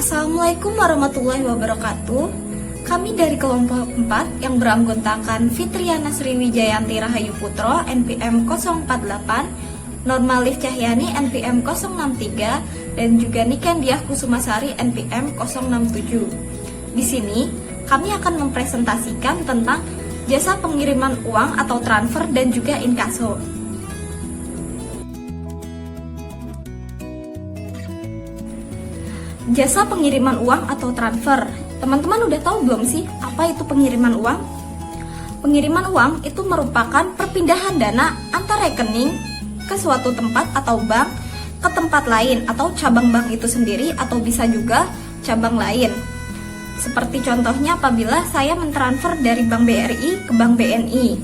Assalamualaikum warahmatullahi wabarakatuh. Kami dari kelompok 4 yang beranggotakan Fitriana Sriwijayanti Rahayu Putro NPM 048, Normalif Cahyani NPM 063, dan juga Nikendiah Kusumasari NPM 067. Di sini kami akan mempresentasikan tentang jasa pengiriman uang atau transfer dan juga inkaso. Jasa pengiriman uang atau transfer. Teman-teman udah tahu belum sih apa itu pengiriman uang? Pengiriman uang itu merupakan perpindahan dana antar rekening ke suatu tempat atau bank ke tempat lain atau cabang bank itu sendiri atau bisa juga cabang lain. Seperti contohnya apabila saya mentransfer dari Bank BRI ke Bank BNI,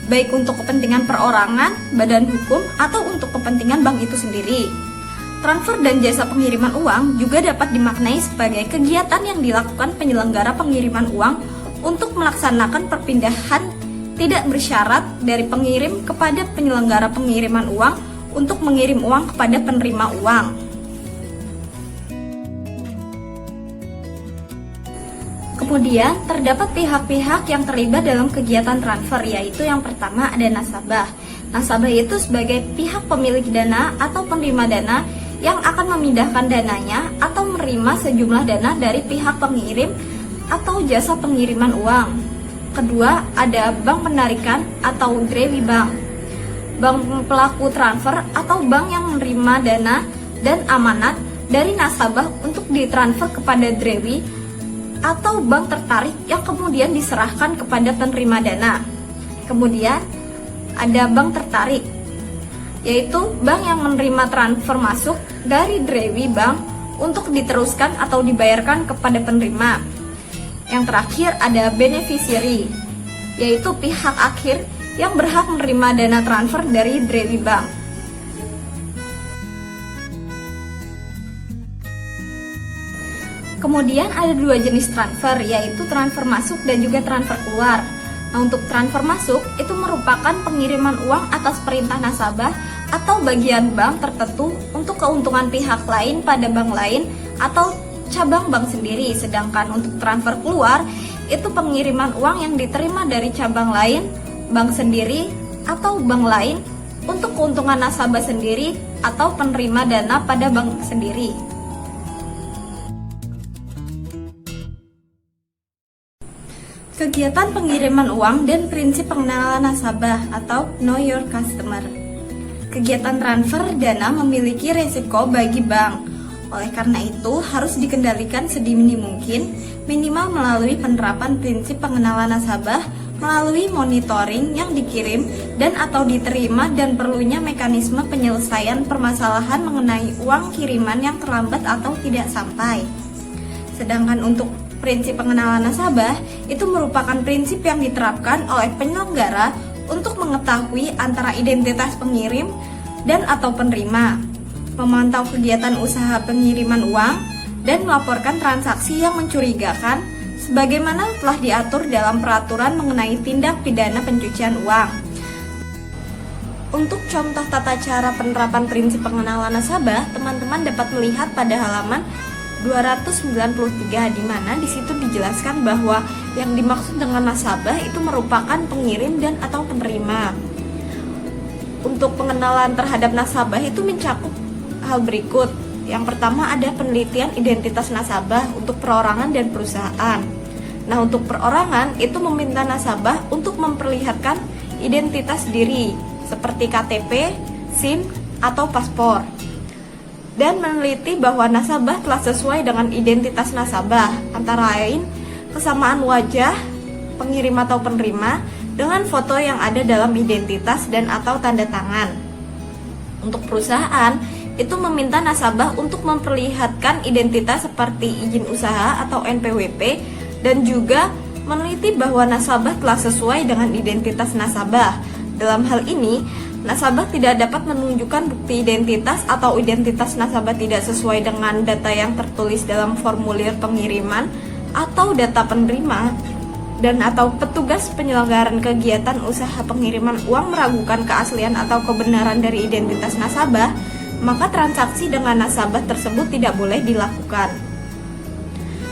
baik untuk kepentingan perorangan, badan hukum, atau untuk kepentingan bank itu sendiri. Transfer dan jasa pengiriman uang juga dapat dimaknai sebagai kegiatan yang dilakukan penyelenggara pengiriman uang untuk melaksanakan perpindahan tidak bersyarat dari pengirim kepada penyelenggara pengiriman uang untuk mengirim uang kepada penerima uang. Kemudian, terdapat pihak-pihak yang terlibat dalam kegiatan transfer, yaitu yang pertama ada nasabah. Nasabah itu sebagai pihak pemilik dana atau penerima dana yang akan memindahkan dananya atau menerima sejumlah dana dari pihak pengirim atau jasa pengiriman uang. Kedua, ada bank penarikan atau Drewi Bank. Bank pelaku transfer atau bank yang menerima dana dan amanat dari nasabah untuk ditransfer kepada Drewi atau bank tertarik yang kemudian diserahkan kepada penerima dana. Kemudian, ada bank tertarik, yaitu bank yang menerima transfer masuk dari Drewi Bank untuk diteruskan atau dibayarkan kepada penerima. Yang terakhir ada beneficiary, yaitu pihak akhir yang berhak menerima dana transfer dari Drewi Bank. Kemudian ada dua jenis transfer, yaitu transfer masuk dan juga transfer keluar. Nah, untuk transfer masuk itu merupakan pengiriman uang atas perintah nasabah atau bagian bank tertentu untuk keuntungan pihak lain pada bank lain atau cabang bank sendiri. Sedangkan untuk transfer keluar itu pengiriman uang yang diterima dari cabang lain, bank sendiri atau bank lain untuk keuntungan nasabah sendiri atau penerima dana pada bank sendiri. Kegiatan pengiriman uang dan prinsip pengenalan nasabah atau Know Your Customer. Kegiatan transfer dana memiliki resiko bagi bank. Oleh karena itu, harus dikendalikan sedini mungkin, minimal melalui penerapan prinsip pengenalan nasabah, melalui monitoring yang dikirim dan atau diterima dan perlunya mekanisme penyelesaian permasalahan mengenai uang kiriman yang terlambat atau tidak sampai. Sedangkan untuk prinsip pengenalan nasabah itu merupakan prinsip yang diterapkan oleh penyelenggara untuk mengetahui antara identitas pengirim dan atau penerima, memantau kegiatan usaha pengiriman uang, dan melaporkan transaksi yang mencurigakan sebagaimana telah diatur dalam peraturan mengenai tindak pidana pencucian uang. Untuk contoh tata cara penerapan prinsip pengenalan nasabah, teman-teman dapat melihat pada halaman 293, di mana di situ dijelaskan bahwa yang dimaksud dengan nasabah itu merupakan pengirim dan atau penerima. Untuk pengenalan terhadap nasabah itu mencakup hal berikut. Yang pertama ada penelitian identitas nasabah untuk perorangan dan perusahaan. Nah, untuk perorangan itu meminta nasabah untuk memperlihatkan identitas diri seperti KTP, SIM, atau paspor, dan meneliti bahwa nasabah telah sesuai dengan identitas nasabah, antara lain kesamaan wajah pengirim atau penerima dengan foto yang ada dalam identitas dan atau tanda tangan. Untuk perusahaan, itu meminta nasabah untuk memperlihatkan identitas seperti izin usaha atau NPWP dan juga meneliti bahwa nasabah telah sesuai dengan identitas nasabah. Dalam hal ini, nasabah tidak dapat menunjukkan bukti identitas atau identitas nasabah tidak sesuai dengan data yang tertulis dalam formulir pengiriman atau data penerima, dan atau petugas penyelenggaraan kegiatan usaha pengiriman uang meragukan keaslian atau kebenaran dari identitas nasabah, maka transaksi dengan nasabah tersebut tidak boleh dilakukan.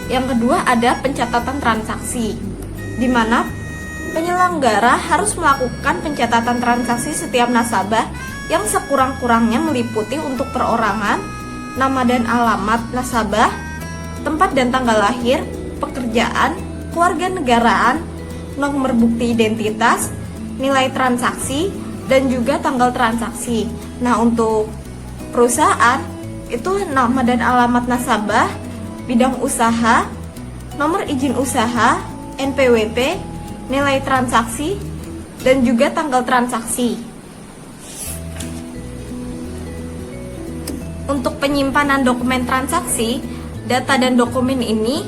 Yang kedua ada pencatatan transaksi, di mana penyelenggara harus melakukan pencatatan transaksi setiap nasabah yang sekurang-kurangnya meliputi untuk perorangan, nama dan alamat nasabah, tempat dan tanggal lahir, pekerjaan, kewarganegaraan, nomor bukti identitas, nilai transaksi, dan juga tanggal transaksi. Nah, untuk perusahaan itu nama dan alamat nasabah, bidang usaha, nomor izin usaha, NPWP, nilai transaksi, dan juga tanggal transaksi. Untuk penyimpanan dokumen transaksi, data dan dokumen ini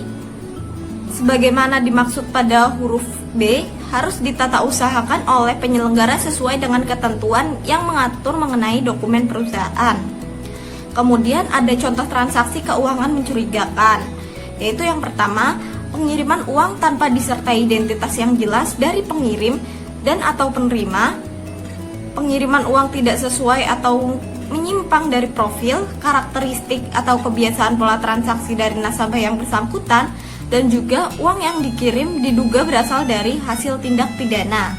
sebagaimana dimaksud pada huruf B harus ditata usahakan oleh penyelenggara sesuai dengan ketentuan yang mengatur mengenai dokumen perusahaan. Kemudian ada contoh transaksi keuangan mencurigakan, yaitu yang pertama, pengiriman uang tanpa disertai identitas yang jelas dari pengirim dan atau penerima, pengiriman uang tidak sesuai atau menyimpang dari profil, karakteristik atau kebiasaan pola transaksi dari nasabah yang bersangkutan, dan juga uang yang dikirim diduga berasal dari hasil tindak pidana.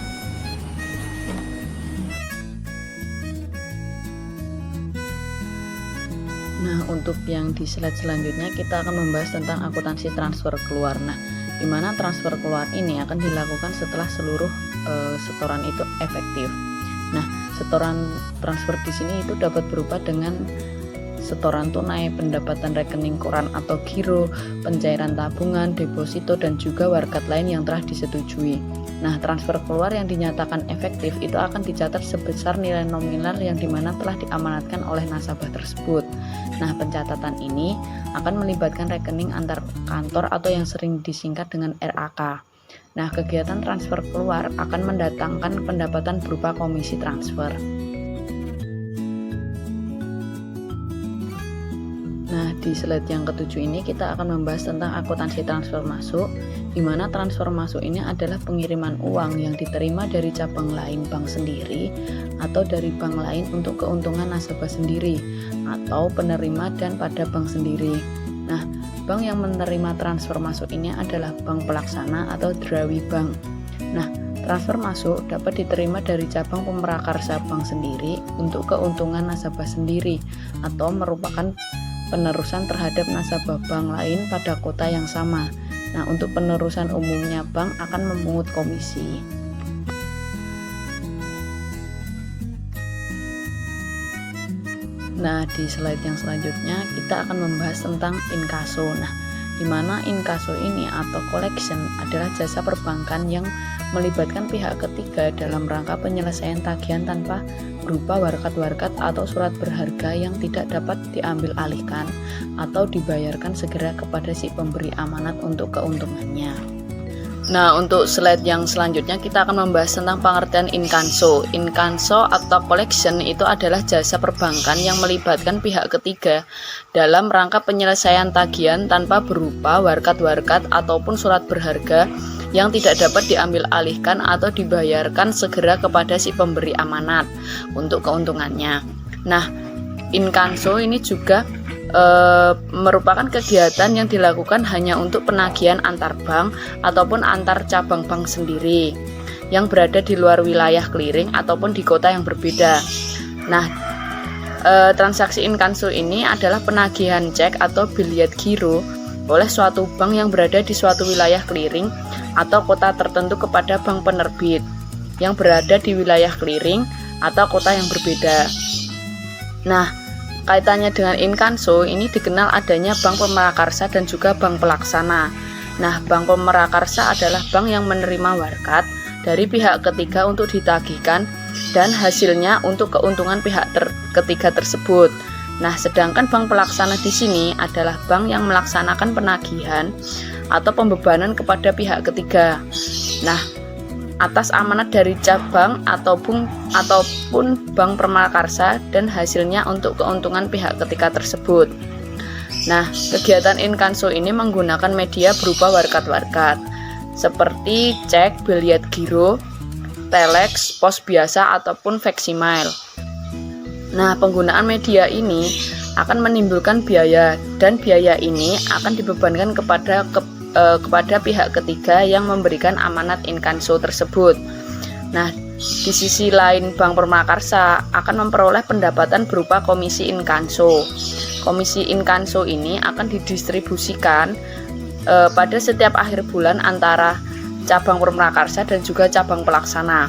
Nah, untuk yang di slide selanjutnya kita akan membahas tentang akuntansi transfer keluar. Nah, di mana transfer keluar ini akan dilakukan setelah seluruh setoran itu efektif. Nah, setoran transfer di sini itu dapat berupa dengan setoran tunai, pendapatan rekening koran atau giro, pencairan tabungan, deposito, dan juga warkat lain yang telah disetujui. Nah, transfer keluar yang dinyatakan efektif itu akan dicatat sebesar nilai nominal yang dimana telah diamanatkan oleh nasabah tersebut. Nah, pencatatan ini akan melibatkan rekening antar kantor atau yang sering disingkat dengan RAK. Nah, kegiatan transfer keluar akan mendatangkan pendapatan berupa komisi transfer. Nah, di slide yang ketujuh ini kita akan membahas tentang akuntansi transfer masuk, di mana transfer masuk ini adalah pengiriman uang yang diterima dari cabang lain bank sendiri atau dari bank lain untuk keuntungan nasabah sendiri atau penerima dan pada bank sendiri. Nah, bank yang menerima transfer masuk ini adalah bank pelaksana atau Drawi Bank. Nah, transfer masuk dapat diterima dari cabang pemerakarsa bank sendiri untuk keuntungan nasabah sendiri atau merupakan penerusan terhadap nasabah bank lain pada kota yang sama. Nah, untuk penerusan umumnya bank akan memungut komisi. Nah, di slide yang selanjutnya kita akan membahas tentang inkaso. Nah, di mana inkaso ini atau collection adalah jasa perbankan yang melibatkan pihak ketiga dalam rangka penyelesaian tagihan tanpa berupa warkat-warkat atau surat berharga yang tidak dapat diambil alihkan atau dibayarkan segera kepada si pemberi amanat untuk keuntungannya. Nah, untuk slide yang selanjutnya kita akan membahas tentang pengertian inkanso. Inkanso atau collection itu adalah jasa perbankan yang melibatkan pihak ketiga dalam rangka penyelesaian tagihan tanpa berupa warkat-warkat ataupun surat berharga yang tidak dapat diambil alihkan atau dibayarkan segera kepada si pemberi amanat untuk keuntungannya. Nah, inkanso ini juga merupakan kegiatan yang dilakukan hanya untuk penagihan antar bank ataupun antar cabang bank sendiri yang berada di luar wilayah clearing ataupun di kota yang berbeda. Nah, transaksi inkanso ini adalah penagihan cek atau biliet giro oleh suatu bank yang berada di suatu wilayah clearing atau kota tertentu kepada bank penerbit yang berada di wilayah clearing atau kota yang berbeda. Nah, kaitannya dengan inkanso ini dikenal adanya bank pemerakarsa dan juga bank pelaksana. Nah, bank pemerakarsa adalah bank yang menerima warkat dari pihak ketiga untuk ditagihkan dan hasilnya untuk keuntungan pihak ketiga tersebut. Nah, sedangkan bank pelaksana di sini adalah bank yang melaksanakan penagihan atau pembebanan kepada pihak ketiga. Nah, atas amanat dari cabang ataupun bank pemerakarsa dan hasilnya untuk keuntungan pihak ketiga tersebut. Nah, kegiatan inkanso ini menggunakan media berupa warkat-warkat seperti cek, biliet giro, telex, pos biasa ataupun faksimile. Nah, penggunaan media ini akan menimbulkan biaya, dan biaya ini akan dibebankan kepada pihak ketiga yang memberikan amanat inkaso tersebut. Nah, di sisi lain Bank Purwakarsa akan memperoleh pendapatan berupa komisi inkaso. Komisi inkaso ini akan didistribusikan pada setiap akhir bulan antara cabang Purwakarsa dan juga cabang pelaksana.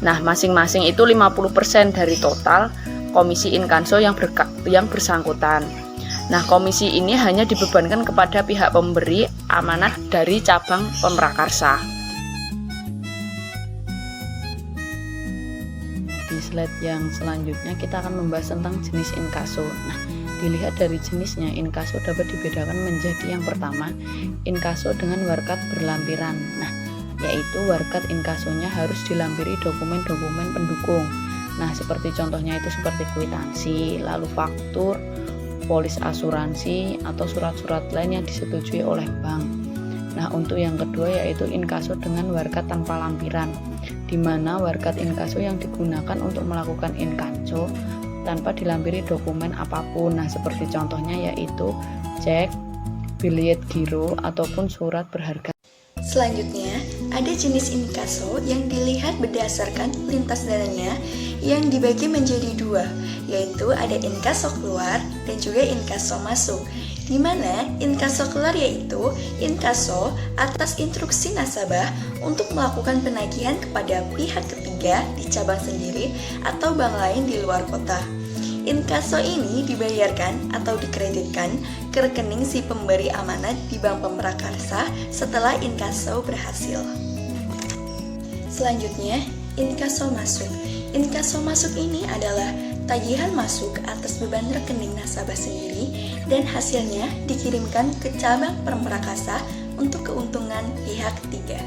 Nah, masing-masing itu 50% dari total komisi inkaso yang bersangkutan. Nah, komisi ini hanya dibebankan kepada pihak pemberi amanat dari cabang Purwakarsa. Di slide yang selanjutnya kita akan membahas tentang jenis inkaso. Nah, dilihat dari jenisnya, inkaso dapat dibedakan menjadi yang pertama, inkaso dengan warkat berlampiran. Nah, yaitu warkat inkasonya harus dilampiri dokumen-dokumen pendukung. Nah, seperti contohnya itu seperti kwitansi, lalu faktur, polis asuransi, atau surat-surat lain yang disetujui oleh bank. Nah, untuk yang kedua yaitu inkaso dengan warkat tanpa lampiran, di mana warkat inkaso yang digunakan untuk melakukan inkaso tanpa dilampiri dokumen apapun. Nah, seperti contohnya yaitu cek, biljet giro, ataupun surat berharga. Selanjutnya, ada jenis inkaso yang dilihat berdasarkan lintas dananya yang dibagi menjadi dua, yaitu ada inkaso keluar dan juga inkaso masuk. Di mana inkaso keluar yaitu inkaso atas instruksi nasabah untuk melakukan penagihan kepada pihak ketiga di cabang sendiri atau bank lain di luar kota. Inkaso ini dibayarkan atau dikreditkan ke rekening si pemberi amanat di Bank Purwakarsa setelah inkaso berhasil. Selanjutnya, inkaso masuk. Inkaso masuk ini adalah tagihan masuk atas beban rekening nasabah sendiri dan hasilnya dikirimkan ke cabang Purwakarsa untuk keuntungan pihak ketiga.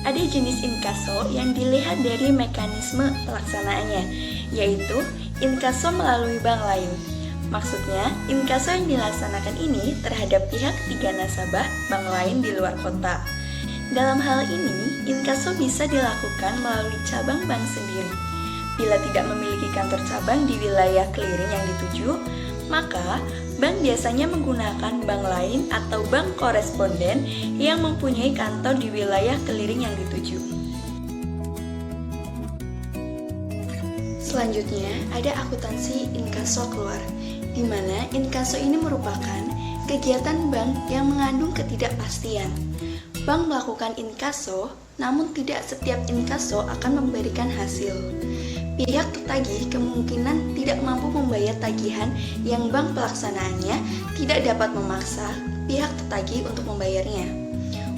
Ada jenis inkaso yang dilihat dari mekanisme pelaksanaannya, yaitu inkaso melalui bank lain. Maksudnya, inkaso yang dilaksanakan ini terhadap pihak ketiga nasabah bank lain di luar kota. Dalam hal ini, inkaso bisa dilakukan melalui cabang bank sendiri. Bila tidak memiliki kantor cabang di wilayah clearing yang dituju, maka bank biasanya menggunakan bank lain atau bank koresponden yang mempunyai kantor di wilayah clearing yang dituju. Selanjutnya, ada akuntansi inkaso keluar, di mana inkaso ini merupakan kegiatan bank yang mengandung ketidakpastian. Bank melakukan inkaso, namun tidak setiap inkaso akan memberikan hasil. Pihak tertagih kemungkinan tidak mampu membayar tagihan yang bank pelaksanaannya tidak dapat memaksa pihak tertagih untuk membayarnya.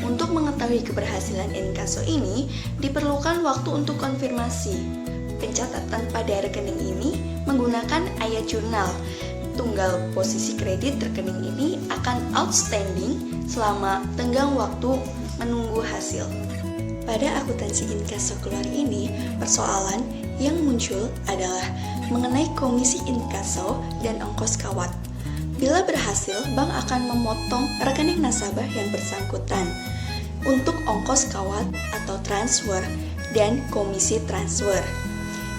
Untuk mengetahui keberhasilan inkaso ini, diperlukan waktu untuk konfirmasi. Pencatatan pada rekening ini menggunakan ayat jurnal. Tunggal posisi kredit rekening ini akan outstanding selama tenggang waktu menunggu hasil. Pada akuntansi inkaso keluar ini, persoalan yang muncul adalah mengenai komisi inkaso dan ongkos kawat. Bila berhasil, bank akan memotong rekening nasabah yang bersangkutan untuk ongkos kawat atau transfer dan komisi transfer.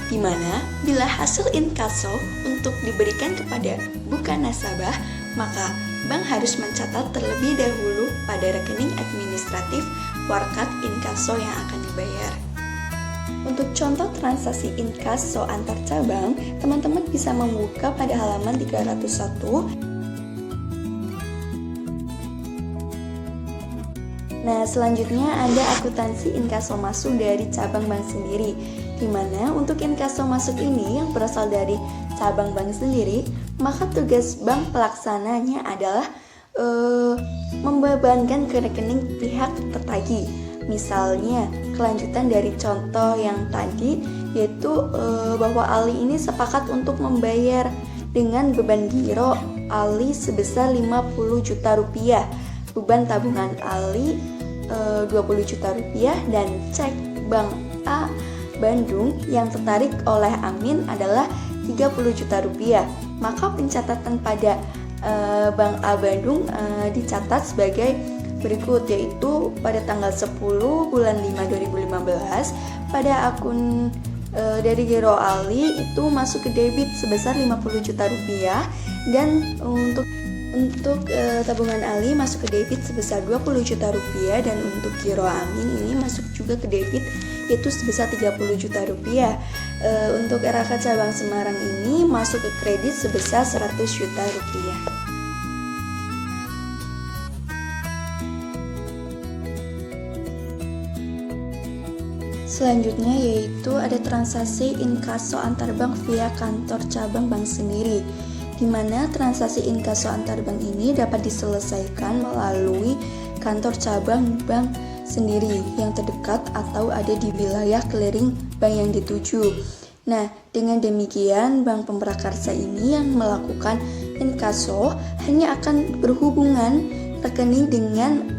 Di mana bila hasil inkaso untuk diberikan kepada bukan nasabah, maka bank harus mencatat terlebih dahulu pada rekening administratif warkat inkaso yang akan dibayar. Untuk contoh transaksi inkaso antar cabang, teman-teman bisa membuka pada halaman 301. Nah, selanjutnya ada akuntansi inkaso masuk dari cabang bank sendiri, di mana untuk inkaso masuk ini yang berasal dari cabang bank sendiri, maka tugas bank pelaksananya adalah membebankan ke rekening pihak tertagih. Misalnya, kelanjutan dari contoh yang tadi, yaitu bahwa Ali ini sepakat untuk membayar dengan beban giro Ali sebesar 50 juta rupiah, beban tabungan Ali 20 juta rupiah, dan cek Bank A Bandung yang tertarik oleh Amin adalah 30 juta rupiah. Maka pencatatan pada Bank A Bandung dicatat sebagai berikut, yaitu pada tanggal 10 bulan 5 2015 pada akun dari Giro Ali itu masuk ke debit sebesar 50 juta rupiah, dan untuk tabungan Ali masuk ke debit sebesar 20 juta rupiah, dan untuk Giro Amin ini masuk juga ke debit yaitu sebesar 30 juta rupiah. Untuk RAK cabang Semarang ini masuk ke kredit sebesar 100 juta rupiah. Selanjutnya yaitu ada transaksi inkaso antar bank via kantor cabang bank sendiri, di mana transaksi inkaso antar bank ini dapat diselesaikan melalui kantor cabang bank sendiri yang terdekat atau ada di wilayah clearing bank yang dituju. Nah, dengan demikian bank pemprakarsa ini yang melakukan inkaso hanya akan berhubungan rekening dengan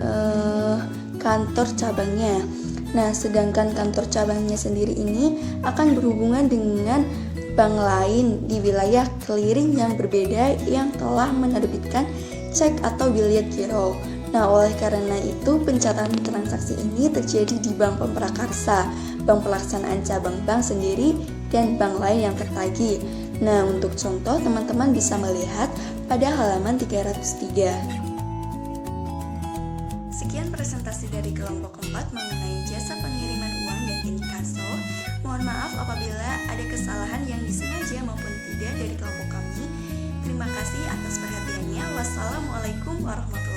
kantor cabangnya. Nah, sedangkan kantor cabangnya sendiri ini akan berhubungan dengan bank lain di wilayah clearing yang berbeda yang telah menerbitkan cek atau biliet giro. Nah, oleh karena itu pencatatan transaksi ini terjadi di bank pemprakarsa, bank pelaksanaan cabang bank sendiri, dan bank lain yang tertagih. Nah, untuk contoh teman-teman bisa melihat pada halaman 303. Sekian presentasi dari kelompok 4 mengenai jasa pengiriman uang dan inkaso. Mohon maaf apabila ada kesalahan yang disengaja maupun tidak dari kelompok kami. Terima kasih atas perhatiannya. Wassalamualaikum warahmatullahi wabarakatuh.